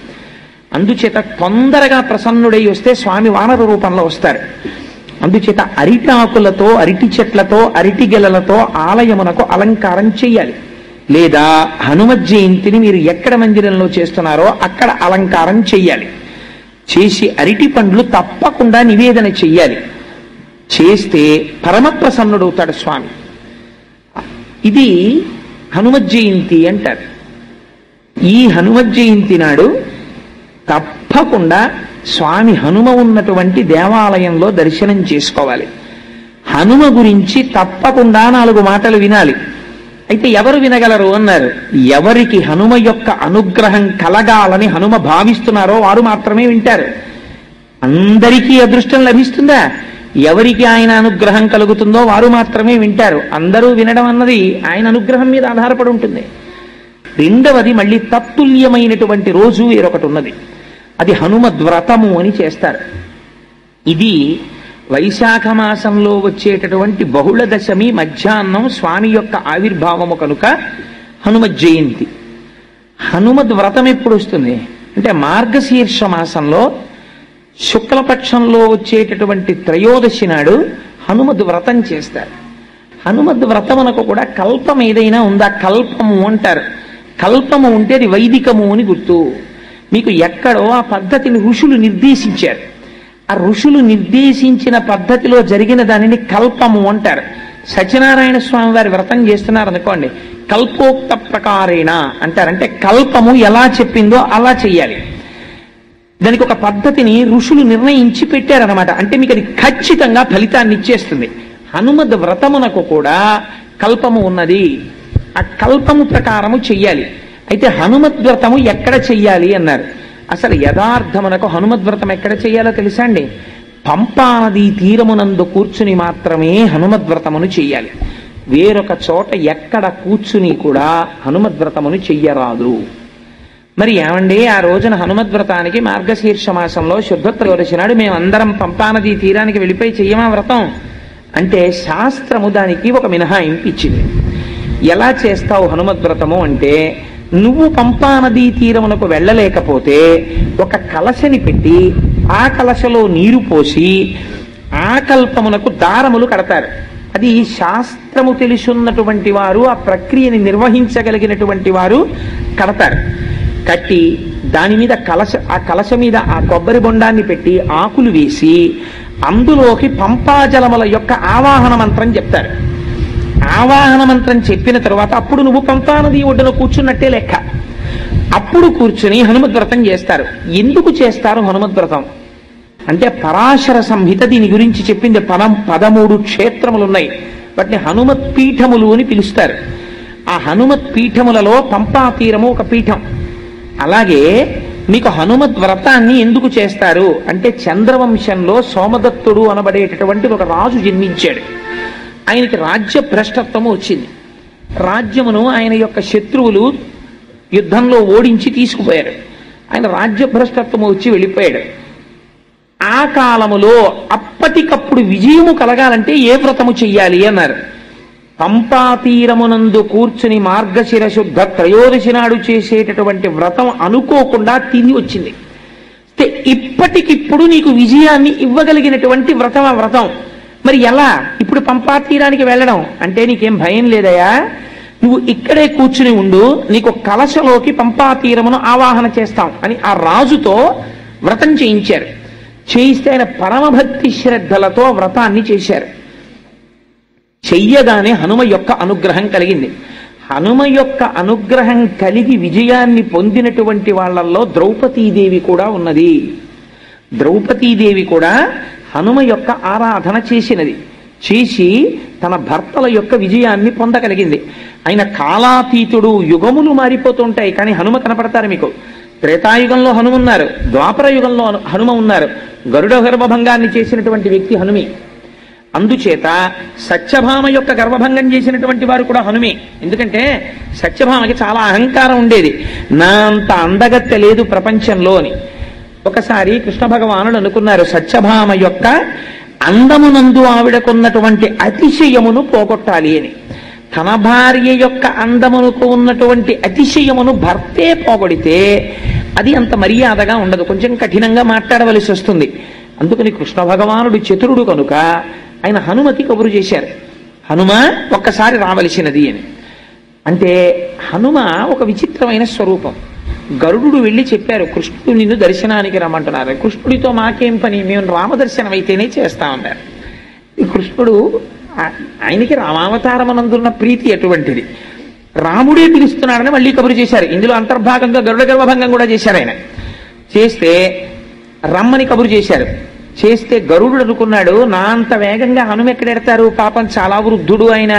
అందుచేత తొందరగా ప్రసన్నుడై వస్తే స్వామి వానర రూపంలో వస్తారు. అందుచేత అరిటాకులతో అరటి చెట్లతో అరటి గెలలతో ఆలయమునకు అలంకారం చెయ్యాలి. లేదా హనుమత్ జయంతిని మీరు ఎక్కడ మందిరంలో చేస్తున్నారో అక్కడ అలంకారం చెయ్యాలి. చేసి అరటి పండ్లు తప్పకుండా నివేదన చెయ్యాలి. చేస్తే పరమప్రసన్నుడవుతాడు స్వామి. ఇది హనుమత్ జయంతి అంటారు. ఈ హనుమత్ జయంతి నాడు తప్పకుండా స్వామి హనుమ ఉన్నటువంటి దేవాలయంలో దర్శనం చేసుకోవాలి. హనుమ గురించి తప్పకుండా 4 మాటలు వినాలి. అయితే ఎవరు వినగలరు అన్నారు. ఎవరికి హనుమ యొక్క అనుగ్రహం కలగాలని హనుమ భావిస్తున్నారో వారు మాత్రమే వింటారు. అందరికీ అదృష్టం లభిస్తుందా? ఎవరికి ఆయన అనుగ్రహం కలుగుతుందో వారు మాత్రమే వింటారు. అందరూ వినడం అన్నది ఆయన అనుగ్రహం మీద ఆధారపడి ఉంటుంది. రెండవది, మళ్ళీ తత్తుల్యమైనటువంటి రోజు వేరొకటి ఉన్నది. అది హనుమద్వ్రతము అని చేస్తారు. ఇది వైశాఖ మాసంలో వచ్చేటటువంటి బహుళ దశమి మధ్యాహ్నం స్వామి యొక్క ఆవిర్భావము కనుక హనుమత్ జయంతి. హనుమద్వ్రతం ఎప్పుడు వస్తుంది అంటే మార్గశీర్ష మాసంలో శుక్లపక్షంలో వచ్చేటటువంటి త్రయోదశి నాడు హనుమద్వ్రతం చేస్తారు. హనుమద్వ్రతమునకు కూడా కల్పం ఏదైనా ఉందా? కల్పము అంటారు. కల్పము ఉంటే అది వైదికము అని గుర్తు. మీకు ఎక్కడో ఆ పద్ధతిని ఋషులు నిర్దేశించారు. ఆ ఋషులు నిర్దేశించిన పద్ధతిలో జరిగిన దానిని కల్పము అంటారు. సత్యనారాయణ స్వామి వారి వ్రతం చేస్తున్నారు అనుకోండి, కల్పోక్త ప్రకారేణ అంటారంటే కల్పము ఎలా చెప్పిందో అలా చెయ్యాలి. దానికి ఒక పద్ధతిని ఋషులు నిర్ణయించి పెట్టారనమాట. అంటే మీకు అది ఖచ్చితంగా ఫలితాన్ని ఇచ్చేస్తుంది. హనుమద్ వ్రతమునకు కూడా కల్పము ఉన్నది. ఆ కల్పము ప్రకారము చెయ్యాలి. అయితే హనుమద్వ్రతము ఎక్కడ చెయ్యాలి అన్నారు. అసలు యథార్థమునకు హనుమద్వ్రతం ఎక్కడ చెయ్యాలో తెలుసా అండి? పంపా నదీ తీరమునందు కూర్చుని మాత్రమే హనుమద్వ్రతమును చెయ్యాలి. వేరొక చోట ఎక్కడ కూర్చుని కూడా హనుమద్వ్రతమును చెయ్యరాదు. మరి ఏమండి, ఆ రోజున హనుమద్వ్రతానికి మార్గశీర్ష మాసంలో శుద్ధ త్రయోదశి నాడు మేమందరం పంపానదీ తీరానికి వెళ్ళిపోయి చెయ్యమా వ్రతం అంటే శాస్త్రము దానికి ఒక మినహాయింపు ఇచ్చింది. ఎలా చేస్తావు హనుమద్వ్రతము అంటే, నువ్వు పంపానదీ తీరమునకు వెళ్ళలేకపోతే ఒక కలశని పెట్టి ఆ కలశలో నీరు పోసి ఆ కల్పమునకు దారములు కడతారు. అది శాస్త్రము తెలుసున్నటువంటి వారు, ఆ ప్రక్రియని నిర్వహించగలిగినటువంటి వారు కడతారు. కట్టి దాని మీద ఆ కలశ మీద ఆ కొబ్బరి బొండాన్ని పెట్టి ఆకులు వేసి అందులోకి పంపాజలముల యొక్క ఆవాహన మంత్రం చెప్తారు. ఆవాహన మంత్రం చెప్పిన తర్వాత అప్పుడు నువ్వు పంపానది ఒడ్డున కూర్చున్నట్టే లెక్క. అప్పుడు కూర్చుని హనుమద్వ్రతం చేస్తారు. ఎందుకు చేస్తారు హనుమద్వ్రతం అంటే, పరాశర సంహిత దీని గురించి చెప్పింది. 13 క్షేత్రములు ఉన్నాయి. వాటిని హనుమత్ పీఠములు అని పిలుస్తారు. ఆ హనుమత్ పీఠములలో పంపా తీరము ఒక పీఠం. అలాగే మీకు హనుమద్ వ్రతాన్ని ఎందుకు చేస్తారు అంటే, చంద్రవంశంలో సోమదత్తుడు అనబడేటటువంటి ఒక రాజు జన్మించాడు. ఆయనకి రాజ్య భ్రష్టత్వము వచ్చింది. రాజ్యమును ఆయన యొక్క శత్రువులు యుద్ధంలో ఓడించి తీసుకుపోయారు. ఆయన రాజ్య భ్రష్టత్వము వచ్చి వెళ్ళిపోయాడు. ఆ కాలములో అప్పటికప్పుడు విజయము కలగాలంటే ఏ వ్రతము చెయ్యాలి అన్నారు. పంపా తీరమునందు కూర్చుని మార్గశిర శుద్ధ త్రయోదశి నాడు చేసేటటువంటి వ్రతం అనుకోకుండా తిని వచ్చింది. ఇప్పటికిప్పుడు నీకు విజయాన్ని ఇవ్వగలిగినటువంటి వ్రతం ఆ వ్రతం. మరి ఎలా? ఇప్పుడు పంపా తీరానికి వెళ్ళడం అంటే నీకేం భయం లేదయా, నువ్వు ఇక్కడే కూర్చుని ఉండు, నీకు కలశలోకి పంపా తీరమును ఆవాహన చేస్తాం అని ఆ రాజుతో వ్రతం చేయించారు. చేయిస్తే ఆయన పరమభక్తి శ్రద్ధలతో వ్రతాన్ని చేశారు. చెయ్యగానే హనుమ యొక్క అనుగ్రహం కలిగింది. హనుమ యొక్క అనుగ్రహం కలిగి విజయాన్ని పొందినటువంటి వాళ్ళల్లో ద్రౌపదీదేవి కూడా ఉన్నది. ద్రౌపదీదేవి కూడా హనుమ యొక్క ఆరాధన చేసినది. చేసి తన భర్తల యొక్క విజయాన్ని పొందగలిగింది. ఆయన కాలాతీతుడు, యుగములు మారిపోతుంటాయి కానీ హనుమ కనపడతారు మీకు. త్రేతాయుగంలో హనుమన్నారు, ద్వాపర యుగంలో హనుమ ఉన్నారు. గరుడ గర్భభంగాన్ని చేసినటువంటి వ్యక్తి హనుమే. అందుచేత సత్యభామ యొక్క గర్భభంగం చేసినటువంటి వారు కూడా హనుమే. ఎందుకంటే సత్యభామకి చాలా అహంకారం ఉండేది, నా అంత అందగత్తె లేదు ప్రపంచంలో అని. ఒకసారి కృష్ణ భగవానుడు అనుకున్నారు, సత్యభామ యొక్క అందమునందు ఆవిడకున్నటువంటి అతిశయమును పోగొట్టాలి అని. తన భార్య యొక్క అందమునకు ఉన్నటువంటి అతిశయమును భర్తే పోగొడితే అది అంత మర్యాదగా ఉండదు, కొంచెం కఠినంగా మాట్లాడవలసి వస్తుంది. అందుకని కృష్ణ భగవానుడు చతురుడు కనుక ఆయన హనుమకి కబురు చేశారు, హనుమ ఒక్కసారి రావలసినది అని. అంటే హనుమ ఒక విచిత్రమైన స్వరూపం. గరుడు వెళ్ళి చెప్పారు, కృష్ణుడు నిన్ను దర్శనానికి రమ్మంటున్నారు. కృష్ణుడితో మాకేం పని, మేము రామదర్శనం అయితేనే చేస్తామన్నారు. ఈ కృష్ణుడు ఆయనకి రామావతారమనందున్న ప్రీతి అటువంటిది, రాముడే పిలుస్తున్నాడని మళ్ళీ కబురు చేశారు. ఇందులో అంతర్భాగంగా గరుడ గర్భభంగం కూడా చేశారు. ఆయన చేస్తే రమ్మని కబురు చేశారు. చేస్తే గరుడు అనుకున్నాడు, నా అంత వేగంగా హనుమ ఎక్కడెడతారు, పాపం చాలా వృద్ధుడు ఆయన,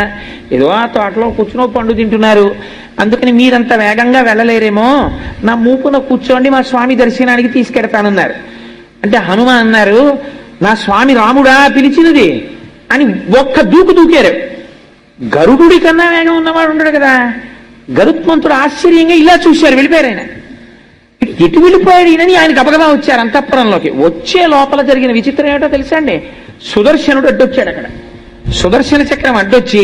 ఏదో ఆ తోటలో కూర్చునో పండు తింటున్నారు, అందుకని మీరంత వేగంగా వెళ్ళలేరేమో, నా మూపున కూర్చోండి, మా స్వామి దర్శనానికి తీసుకెడతానన్నారు. అంటే హనుమ అన్నారు, నా స్వామి రాముడా పిలిచినది అని ఒక్క దూకు దూకారు. గరుడుడి కన్నా వేగం ఉన్నవాడు ఉండడు కదా. గరుత్మంతుడు ఆశ్చర్యంగా ఇలా చూశారు, వెళ్ళిపోయారు. ఆయన ఎటు వెళ్ళిపోయాడు ఈయనని ఆయన గబగబా వచ్చారు అంతఃపురంలోకి. వచ్చే లోపల జరిగిన విచిత్రం ఏమిటో తెలుసా అండి, సుదర్శనుడు అడ్డొచ్చాడు. అక్కడ సుదర్శన చక్రం అడ్డొచ్చి,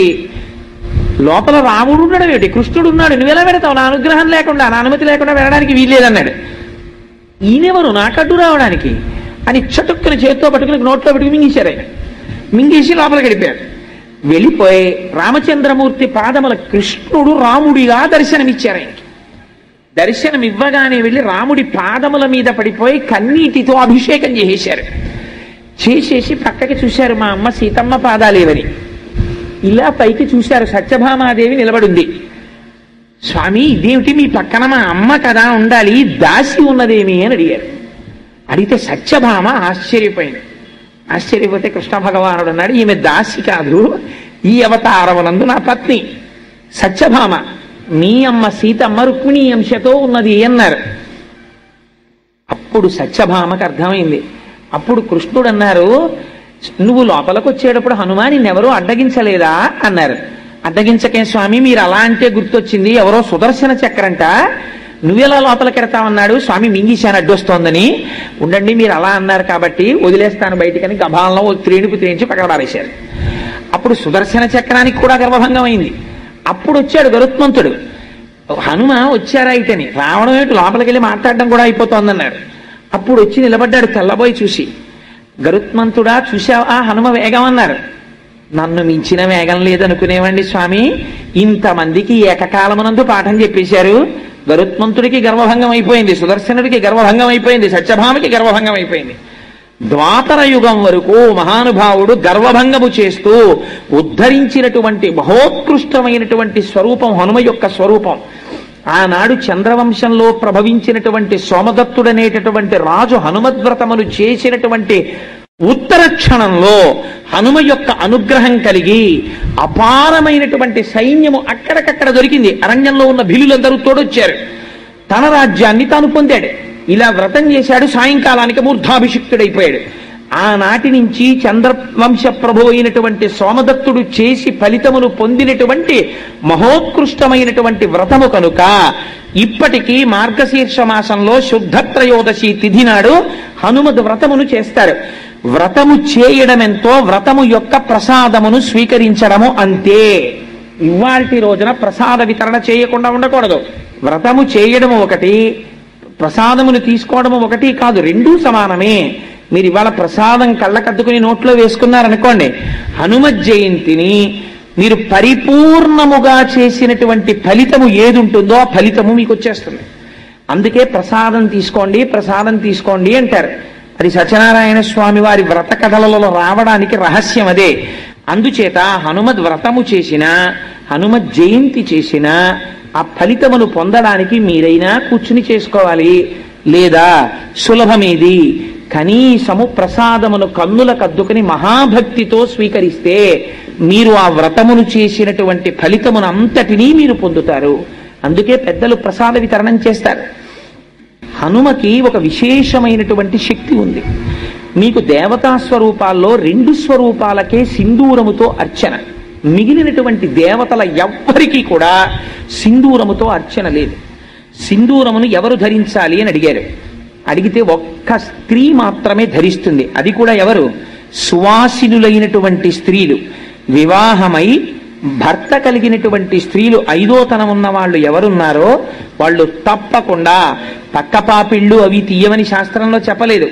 లోపల రాముడు ఉన్నాడు ఏమిటి, కృష్ణుడు ఉన్నాడు, నువ్వెలా పెడతావు, నా అనుగ్రహం లేకుండా, నా అనుమతి లేకుండా వెళ్ళడానికి వీల్లేదన్నాడు. ఈయనెవరు నాకు అడ్డు రావడానికి అని చటుక్కుని చేతితో పట్టుకుని నోట్లో పెట్టుకుని మింగేశారు. ఆయన మింగేసి లోపలికి వెళ్ళిపోయారు. వెళ్ళిపోయి రామచంద్రమూర్తి పాదముల కృష్ణుడు రాముడిగా దర్శనమిచ్చారు. ఆయనకి దర్శనం ఇవ్వగానే వెళ్ళి రాముడి పాదముల మీద పడిపోయి కన్నీటితో అభిషేకం చేసేశారు. చేసేసి పక్కకి చూశారు, మా అమ్మ సీతమ్మ పాదాలేవని. ఇలా పైకి చూశారు, సత్యభామాదేవి నిలబడింది. స్వామి ఇదేమిటి మీ పక్కన మా అమ్మ కదా ఉండాలి, దాసి ఉన్నదేమి అని అడిగారు. అడిగితే సత్యభామ ఆశ్చర్యపోయింది. ఆశ్చర్యపోతే కృష్ణ భగవానుడు అన్నాడు, ఈమె దాసి కాదు, ఈ అవతారమునందు నా పత్ని సత్యభామ, మీ అమ్మ సీతమ్మ రుక్మిణీ అంశతో ఉన్నది అన్నారు. అప్పుడు సత్యభామకు అర్థమైంది. అప్పుడు కృష్ణుడు అన్నారు, నువ్వు లోపలికి వచ్చేటప్పుడు హనుమా నిన్నెవరో అడ్డగించలేదా అన్నారు. అడ్డగించకే స్వామి, మీరు అలా అంటే గుర్తొచ్చింది, ఎవరో సుదర్శన చక్రంట, నువ్వెలా లోపలికి ఎడతావన్నాడు, స్వామి మింగిశాను అడ్డొస్తోందని. ఉండండి మీరు అలా అన్నారు కాబట్టి వదిలేస్తాను బయటికని గభాలంలో త్రేణుకు త్రేయించి పక్కన పారేశారు. అప్పుడు సుదర్శన చక్రానికి కూడా గర్భభంగం అయింది. అప్పుడు వచ్చాడు గరుత్మంతుడు. హనుమ వచ్చారా ఇతని, రావడం ఏంటి, లోపలికి వెళ్ళి మాట్లాడడం కూడా అయిపోతోందన్నాడు. అప్పుడు వచ్చి నిలబడ్డాడు తెల్లబోయి చూసి, గరుత్మంతుడా చూశావా హనుమ వేగం అన్నారు. నన్ను మించిన వేగం లేదనుకునేవండి స్వామి, ఇంతమందికి ఏకకాలమునందు పాఠం చెప్పేశారు. గరుత్మంతుడికి గర్వభంగం అయిపోయింది, సుదర్శనుడికి గర్వభంగం అయిపోయింది, సత్యభామకి గర్వభంగం అయిపోయింది. ద్వాపర యుగం వరకు మహానుభావుడు గర్వభంగము చేస్తూ ఉద్ధరించినటువంటి మహోత్కృష్టమైనటువంటి స్వరూపం హనుమ యొక్క స్వరూపం. ఆనాడు చంద్రవంశంలో ప్రభవించినటువంటి సోమదత్తుడనేటటువంటి రాజు హనుమద్వ్రతమును చేసినటువంటి ఉత్తర క్షణంలో హనుమ యొక్క అనుగ్రహం కలిగి అపారమైనటువంటి సైన్యము అక్కడికక్కడ దొరికింది. అరణ్యంలో ఉన్న భిలులందరూ తోడొచ్చారు. తన రాజ్యాన్ని తాను పొందాడు. ఇలా వ్రతం చేశాడు, సాయంకాలానికి మూర్ధాభిషిక్తుడైపోయాడు. ఆనాటి నుంచి చంద్రవంశ ప్రభు అయినటువంటి సోమదత్తుడు చేసి ఫలితమును పొందినటువంటి మహోత్కృష్టమైనటువంటి వ్రతము కనుక ఇప్పటికీ మార్గశీర్ష మాసంలో శుద్ధ త్రయోదశి తిథి నాడు హనుమద్ వ్రతమును చేస్తారు. వ్రతము చేయడమెంతో వ్రతము యొక్క ప్రసాదమును స్వీకరించడము అంతే. ఇవాల్టి రోజున ప్రసాద వితరణ చేయకుండా ఉండకూడదు. వ్రతము చేయడము ఒకటి, ప్రసాదమును తీసుకోవడము ఒకటి కాదు, రెండూ సమానమే. మీరు ఇవాళ ప్రసాదం కళ్ళకద్దుకుని నోట్లో వేసుకున్నారనుకోండి, హనుమత్ జయంతిని మీరు పరిపూర్ణముగా చేసినటువంటి ఫలితము ఏది ఉంటుందో ఆ ఫలితము మీకు వచ్చేస్తుంది. అందుకే ప్రసాదం తీసుకోండి, ప్రసాదం తీసుకోండి అంటారు. అది సత్యనారాయణ స్వామి వారి వ్రత కథలలో రావడానికి రహస్యం అదే. అందుచేత హనుమద్ వ్రతము చేసిన, హనుమత్ జయంతి చేసిన ఆ ఫలితమును పొందడానికి మీరైనా కూర్చుని చేసుకోవాలి. లేదా సులభమేది, కనీసము ప్రసాదమును కన్నులకద్దుకుని మహాభక్తితో స్వీకరిస్తే మీరు ఆ వ్రతమును చేసినటువంటి ఫలితమును అంతటినీ మీరు పొందుతారు. అందుకే పెద్దలు ప్రసాద వితరణం చేస్తారు. హనుమకి ఒక విశేషమైనటువంటి శక్తి ఉంది. మీకు దేవతా స్వరూపాల్లో 2 స్వరూపాలకే సింధూరముతో అర్చన, మిగిలినటువంటి దేవతల ఎవ్వరికీ కూడా సింధూరముతో అర్చన లేదు. సింధూరమును ఎవరు ధరించాలి అని అడిగారు. అడిగితే ఒక్క స్త్రీ మాత్రమే ధరిస్తుంది. అది కూడా ఎవరు? సువాసినులైనటువంటి స్త్రీలు, వివాహమై భర్త కలిగినటువంటి స్త్రీలు, 5వ తనం ఉన్న వాళ్ళు ఎవరున్నారో వాళ్ళు తప్పకుండా పక్కపాపిళ్ళు అవి తీయమని శాస్త్రంలో చెప్పలేదు.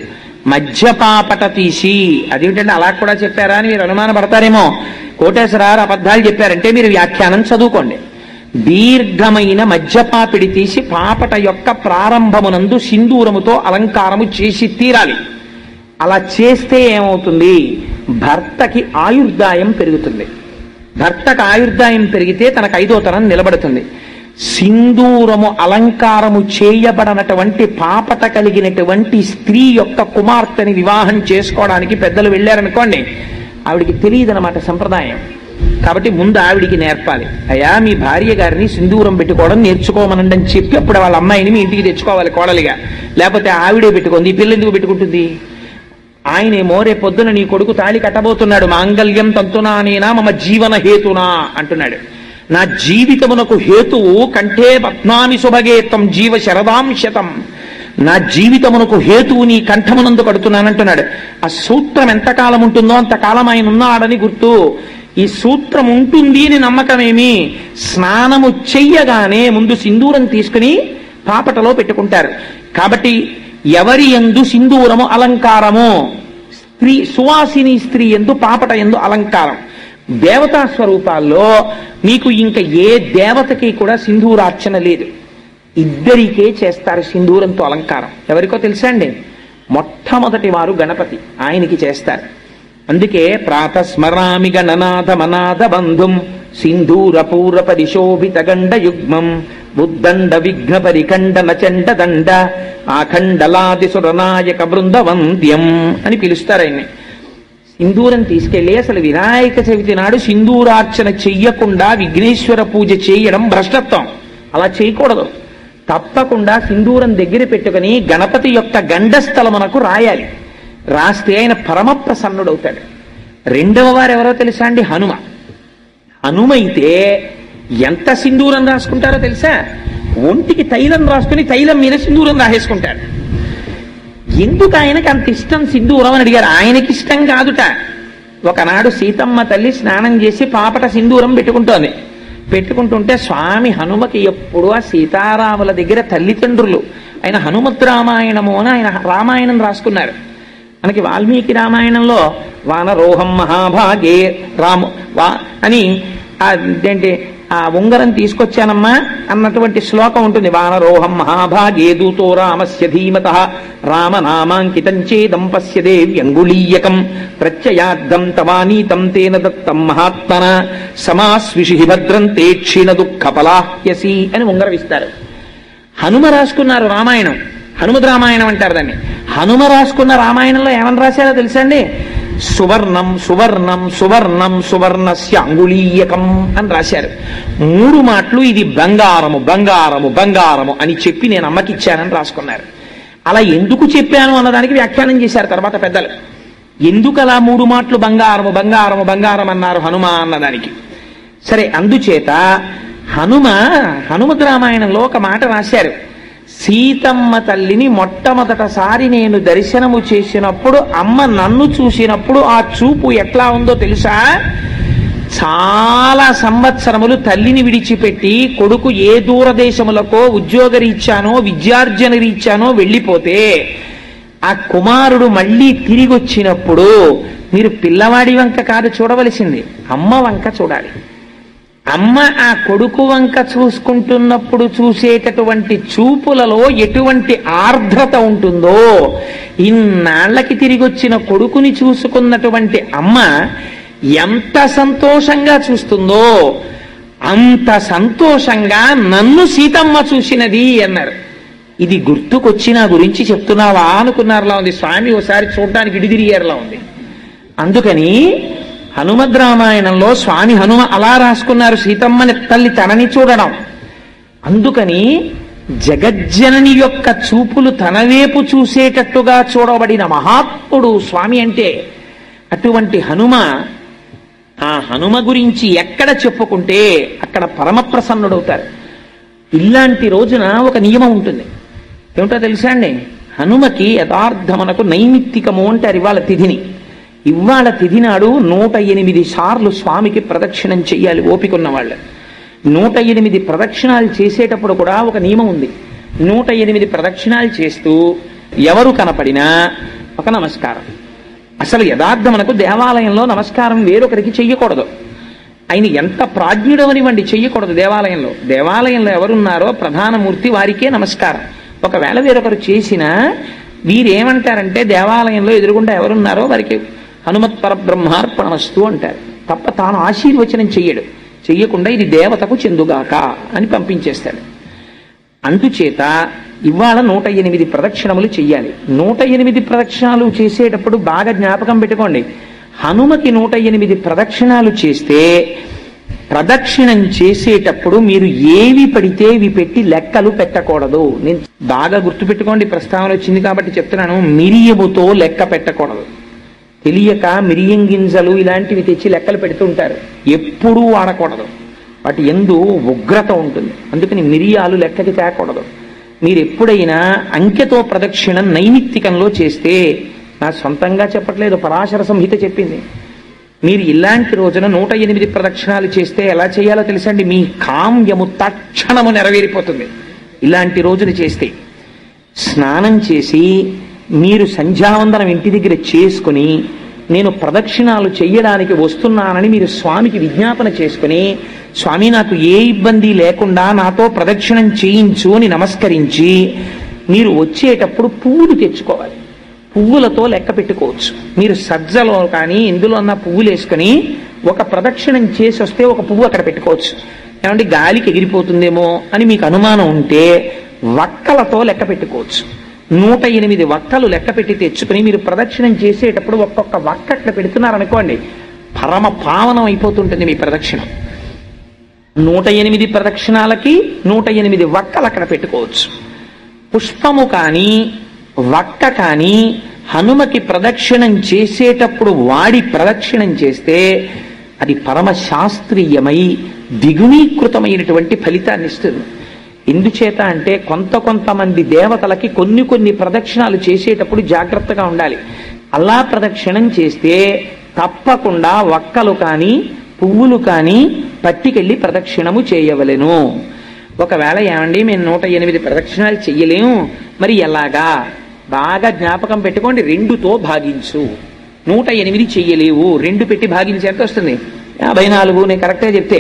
మధ్యపాపట తీసి, అదేమిటంటే అలా కూడా చెప్పారా అని మీరు అనుమానపడతారేమో. కోటేశ్వరారు అబద్ధాలు చెప్పారంటే మీరు వ్యాఖ్యానం చదువుకోండి. దీర్ఘమైన మధ్యపాపిడి తీసి పాపట యొక్క ప్రారంభమునందు సింధూరముతో అలంకారము చేసి తీరాలి. అలా చేస్తే ఏమవుతుంది? భర్తకి ఆయుర్దాయం పెరుగుతుంది. భర్తకు ఆయుర్దాయం పెరిగితే తనకు 5వ తనం నిలబడుతుంది. సింధూరము అలంకారము చేయబడనటువంటి పాపట కలిగినటువంటి స్త్రీ యొక్క కుమార్తెని వివాహం చేసుకోవడానికి పెద్దలు వెళ్ళారనుకోండి, ఆవిడికి తెలియదన్నమాట సంప్రదాయం. కాబట్టి ముందు ఆవిడికి నేర్పాలి. అయ్యా, మీ భార్య గారిని సింధూరం పెట్టుకోవడం నేర్చుకోమనండి అని చెప్పి అప్పుడు వాళ్ళ అమ్మాయిని మీ ఇంటికి తెచ్చుకోవాలి కోడలిగా. లేకపోతే ఆవిడే పెట్టుకుంది, ఈ పిల్ల ఎందుకు పెట్టుకుంటుంది? ఆయనేమో రేపు పొద్దున నీ కొడుకు తాళి కట్టబోతున్నాడు, మాంగళ్యం తంతునానేనా మమ జీవన హేతునా అంటున్నాడు. నా జీవితమునకు హేతువు కంఠే పద్మామి శుభగేతం జీవ శరదాంశతం, నా జీవితమునకు హేతువు నీ కంఠమునందు కడుతున్నానంటున్నాడు. ఆ సూత్రం ఎంతకాలం ఉంటుందో అంతకాలం ఆయన ఉన్నాడని గుర్తు. ఈ సూత్రం ఉంటుంది అని నమ్మకమేమి? స్నానము చెయ్యగానే ముందు సింధూరం తీసుకుని పాపటలో పెట్టుకుంటారు. కాబట్టి ఎవరి యందు సింధూరము అలంకారము? స్త్రీ, సువాసిని స్త్రీ యందు పాపట యందు అలంకారం. దేవతా స్వరూపాల్లో మీకు ఇంకా ఏ దేవతకి కూడా సింధూరార్చన లేదు. ఇద్దరికే చేస్తారు సింధూరంతో అలంకారం. ఎవరికో తెలుసా అండి? మొట్టమొదటి వారు గణపతి, ఆయనకి చేస్తారు. అందుకే ప్రాతస్మరామి గణనాథ మనాథ బంధుం సింధూర పూర పరిశోభిత గండ యుగ్మం బుద్దండ విఘ్న పరికండన చండ దండ ఆఖండలాది సురనాయక బృందవంద్యం అని పిలుస్తారు ఆయన్ని. సింధూరం తీసుకెళ్లి అసలు వినాయక చవితి నాడు సింధూరార్చన చెయ్యకుండా విఘ్నేశ్వర పూజ చేయడం భ్రష్టత్వం. అలా చేయకూడదు. తప్పకుండా సింధూరం దగ్గర పెట్టుకుని గణపతి యొక్క గండస్థలమునకు రాయాలి. రాస్తే ఆయన పరమ ప్రసన్నుడవుతాడు. 2వ వారు ఎవరో తెలుసా అండి? హనుమ. హనుమైతే ఎంత సింధూరం రాసుకుంటారో తెలుసా? ఒంటికి తైలం రాసుకుని తైలం మీద సింధూరం రాసేసుకుంటారు. ఎందుకు ఆయనకి అంత ఇష్టం సింధూరం అని అడిగారు. ఆయనకి ఇష్టం కాదుట. ఒకనాడు సీతమ్మ తల్లి స్నానం చేసి పాపట సింధూరం పెట్టుకుంటోంది. పెట్టుకుంటుంటే స్వామి హనుమకి ఎప్పుడు ఆ సీతారాముల దగ్గర తల్లిదండ్రులు ఆయన హనుమత్ రామాయణము అని ఆయన రామాయణం రాసుకున్నారు. మనకి వాల్మీకి రామాయణంలో వానరోహం మహాభాగే రాము అని అదేంటి ఆ ఉంగరం తీసుకొచ్చానమ్మా అన్నటువంటి శ్లోకం ఉంటుంది. వానరోహం మహాభాగే దూతో రామస్య ధీమతః రామనామాంకితం చేదం పశ్యదే వ్యంగుళీయకం ప్రత్యయార్థం తవానీతం తేన దత్తం మహాత్మన సమాస్విషి భద్రం తే క్షీణ దుఃఖ పలాహ్యసి అని ఉంగరం ఇస్తారు. హనుమ రాసుకున్నారు రామాయణం, హనుమద్ రామాయణం అంటారు దాన్ని. హనుమ రాసుకున్న రామాయణంలో ఏమని రాశారో తెలుసా అండి? సువర్ణం సువర్ణం సువర్ణం సువర్ణస్య అంగుళీయకం అని రాశారు. 3 మాటలు ఇది బంగారము బంగారము బంగారము అని చెప్పి నేను అమ్మకిచ్చానని రాసుకున్నారు. అలా ఎందుకు చెప్పాను అన్నదానికి వ్యాఖ్యానం చేశారు తర్వాత పెద్దలు. ఎందుకు అలా 3 మాటలు బంగారము బంగారము బంగారం అన్నారు హనుమ అన్నదానికి. సరే, అందుచేత హనుమద్ రామాయణంలో ఒక మాట రాశారు. సీతమ్మ తల్లిని మొట్టమొదటిసారి నేను దర్శనము చేసినప్పుడు అమ్మ నన్ను చూసినప్పుడు ఆ చూపు ఎట్లా ఉందో తెలుసా? చాలా సంవత్సరములు తల్లిని విడిచిపెట్టి కొడుకు ఏ దూరదేశములకో ఉద్యోగరీత్యానో విద్యార్జన రీత్యానో వెళ్ళిపోతే ఆ కుమారుడు మళ్ళీ తిరిగి వచ్చినప్పుడు మీరు పిల్లవాడి వంక కాదు చూడవలసింది, అమ్మ వంక చూడాలి. అమ్మ ఆ కొడుకు వంక చూసుకుంటున్నప్పుడు చూసేటటువంటి చూపులలో ఎటువంటి ఆర్ద్రత ఉంటుందో, ఇన్నాళ్లకి తిరిగి వచ్చిన కొడుకుని చూసుకున్నటువంటి అమ్మ ఎంత సంతోషంగా చూస్తుందో అంత సంతోషంగా నన్ను సీతమ్మ చూసినది అన్నారు. ఇది గుర్తుకొచ్చి నా గురించి చెప్తున్నావా అనుకున్నారులా ఉంది. స్వామి ఒకసారి చూడడానికి ఇడిదిరిగారులా ఉంది. అందుకని హనుమద్ రామాయణంలో స్వామి హనుమ అలా రాసుకున్నారు, సీతమ్మని తల్లి తనని చూడడం. అందుకని జగజ్జనని యొక్క చూపులు తన వైపు చూసేటట్టుగా చూడబడిన మహాత్ముడు స్వామి అంటే. అటువంటి హనుమ, ఆ హనుమ గురించి ఎక్కడ చెప్పుకుంటే అక్కడ పరమ ప్రసన్నుడవుతారు. ఇలాంటి రోజున ఒక నియమం ఉంటుంది. ఏమిటో తెలుసా అండి? హనుమకి యథార్థమునకు నైమిత్తికము అంటారు ఇవాళ తిథిని. ఇవాళ తిథి నాడు 108 సార్లు స్వామికి ప్రదక్షిణం చెయ్యాలి ఓపిక ఉన్న వాళ్ళు. 108 ప్రదక్షిణాలు చేసేటప్పుడు కూడా ఒక నియమం ఉంది. 108 ప్రదక్షిణాలు చేస్తూ ఎవరు కనపడినా ఒక నమస్కారం. అసలు యథార్థమునకు దేవాలయంలో నమస్కారం వేరొకరికి చెయ్యకూడదు. ఆయన ఎంత ప్రాజ్ఞుడు అనివ్వండి, చెయ్యకూడదు దేవాలయంలో. దేవాలయంలో ఎవరున్నారో ప్రధానమూర్తి వారికే నమస్కారం. ఒకవేళ వేరొకరు చేసినా వీరేమంటారంటే దేవాలయంలో ఎదురుగుండా ఎవరున్నారో వారికి హనుమత్ పరబ్రహ్మార్పణమస్తు అంటారు తప్ప తాను ఆశీర్వచనం చెయ్యడు. చెయ్యకుండా ఇది దేవతకు చెందుగాక అని పంపించేస్తాడు. అందుచేత ఇవాళ 108 ప్రదక్షిణములు చెయ్యాలి. 108 ప్రదక్షిణాలు చేసేటప్పుడు బాగా జ్ఞాపకం పెట్టుకోండి. హనుమకి 108 ప్రదక్షిణాలు చేస్తే ప్రదక్షిణం చేసేటప్పుడు మీరు ఏవి పడితే ఇవి పెట్టి లెక్కలు పెట్టకూడదు. నేను బాగా గుర్తుపెట్టుకోండి, ప్రస్తావన వచ్చింది కాబట్టి చెప్తున్నాను. మిరియముతో లెక్క పెట్టకూడదు. తెలియక మిరియం గింజలు ఇలాంటివి తెచ్చి లెక్కలు పెడుతుంటారు. ఎప్పుడూ వాడకూడదు. వాటి యందు ఉగ్రత ఉంటుంది. అందుకని మిరియాలు లెక్కకి తేకూడదు. మీరు ఎప్పుడైనా అంకెతో ప్రదక్షిణం నైమిత్తికంలో చేస్తే, నా సొంతంగా చెప్పట్లేదు, పరాశర సంహిత చెప్పింది. మీరు ఇలాంటి రోజున 108 ప్రదక్షిణాలు చేస్తే ఎలా చేయాలో తెలుసండి? మీ కామ్యము తక్షణము నెరవేరిపోతుంది. ఇలాంటి రోజున చేస్తే స్నానం చేసి మీరు సంధ్యావందనం ఇంటి దగ్గర చేసుకుని నేను ప్రదక్షిణాలు చెయ్యడానికి వస్తున్నానని మీరు స్వామికి విజ్ఞాపన చేసుకుని, స్వామి నాకు ఏ ఇబ్బంది లేకుండా నాతో ప్రదక్షిణం చేయించు అని నమస్కరించి మీరు వచ్చేటప్పుడు పువ్వులు తెచ్చుకోవాలి. పువ్వులతో లెక్క పెట్టుకోవచ్చు. మీరు సజ్జలో కానీ ఇందులో ఉన్న పువ్వులు వేసుకుని ఒక ప్రదక్షిణం చేసి వస్తే ఒక పువ్వు అక్కడ పెట్టుకోవచ్చు. ఏమంటే గాలికి ఎగిరిపోతుందేమో అని మీకు అనుమానం ఉంటే వక్కలతో లెక్క పెట్టుకోవచ్చు. 108 వక్కలు లెక్క పెట్టి తెచ్చుకుని మీరు ప్రదక్షిణం చేసేటప్పుడు ఒక్కొక్క వక్క అక్కడ పెడుతున్నారనుకోండి, పరమ పావనం అయిపోతుంటుంది మీ ప్రదక్షిణం. 108 ప్రదక్షిణాలకి 108 వక్కలు అక్కడ పెట్టుకోవచ్చు. పుష్పము కానీ వక్క కానీ హనుమకి ప్రదక్షిణం చేసేటప్పుడు వాడి ప్రదక్షిణం చేస్తే అది పరమ శాస్త్రీయమై ద్విగుణీకృతమైనటువంటి ఫలితాన్ని ఇస్తుంది. ఎందుచేత అంటే కొంతమంది దేవతలకి కొన్ని ప్రదక్షిణాలు చేసేటప్పుడు జాగ్రత్తగా ఉండాలి. అలా ప్రదక్షిణం చేస్తే తప్పకుండా వక్కలు కానీ పువ్వులు కానీ పట్టుకెళ్ళి ప్రదక్షిణము చేయవలెను. ఒకవేళ ఏమండి మేము 108 ప్రదక్షిణాలు చెయ్యలేము, మరి ఎలాగా? బాగా జ్ఞాపకం పెట్టుకోండి. 2తో భాగించు. 108 చెయ్యలేవు, 2 పెట్టి భాగించి ఎంత వస్తుంది? 54. నేను కరెక్ట్గా చెప్తే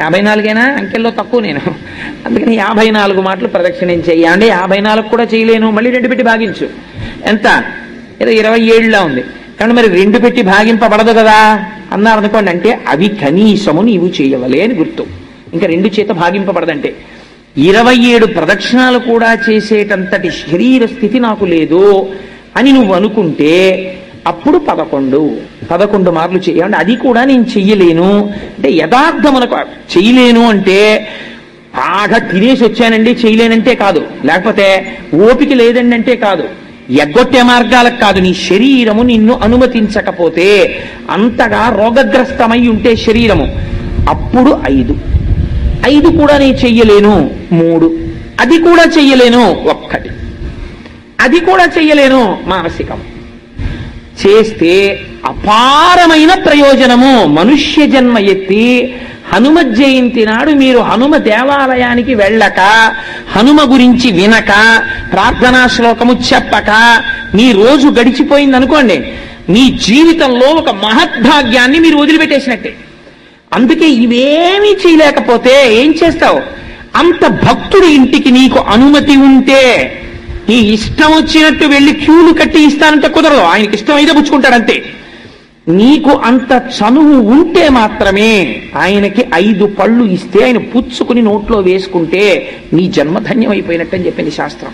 54 అంకెల్లో తక్కువ నేను, అందుకని 54 మాటలు ప్రదక్షిణం చెయ్యండి. 54 కూడా చేయలేను, మళ్ళీ 2 పెట్టి భాగించు. ఎంత? ఏదో 27లా ఉంది. కానీ మరి 2 పెట్టి భాగింపబడదు కదా అన్నారు అనుకోండి. అంటే అవి కనీసము నీవు చేయవలే అని గుర్తు. ఇంకా 2 చేత భాగింపబడదంటే 27 ప్రదక్షిణాలు కూడా చేసేటంతటి శరీర స్థితి నాకు లేదు అని నువ్వు అనుకుంటే అప్పుడు 11 మార్లు చేయండి. అది కూడా నేను చెయ్యలేను అంటే యథార్థమునకు చెయ్యలేను అంటే బాగా తినేసి వచ్చానండి చేయలేనంటే కాదు, లేకపోతే ఓపిక లేదండి అంటే కాదు, ఎగ్గొట్టే మార్గాలకు కాదు. నీ శరీరము నిన్ను అనుమతించకపోతే, అంతగా రోగగ్రస్తమై ఉంటే శరీరము, అప్పుడు 5 కూడా నేను చెయ్యలేను. 3 అది కూడా చెయ్యలేను. 1 అది కూడా చెయ్యలేను. మానసికం చేస్తే అపారమైన ప్రయోజనము. మనుష్య జన్మ ఎత్తి హనుమ జయంతి నాడు మీరు హనుమ దేవాలయానికి వెళ్ళక, హనుమ గురించి వినక, ప్రార్థనా శ్లోకము చెప్పక మీ రోజు గడిచిపోయింది అనుకోండి, మీ జీవితంలో ఒక మహద్భాగ్యాన్ని మీరు వదిలిపెట్టేసినట్టే. అందుకే ఇవేమీ చేయలేకపోతే ఏం చేస్తావు? అంత భక్తుడి ఇంటికి నీకు అనుమతి ఉంటే నీ ఇష్టం వచ్చినట్టు వెళ్ళి క్యూలు కట్టి ఇస్తానంటే కుదరదు. ఆయనకి ఇష్టం అయితే పుచ్చుకుంటాడు అంతే. నీకు అంత చనువు ఉంటే మాత్రమే ఆయనకి 5 పళ్ళు ఇస్తే ఆయన పుచ్చుకుని నోట్లో వేసుకుంటే నీ జన్మధన్యం అయిపోయినట్టని చెప్పింది శాస్త్రం.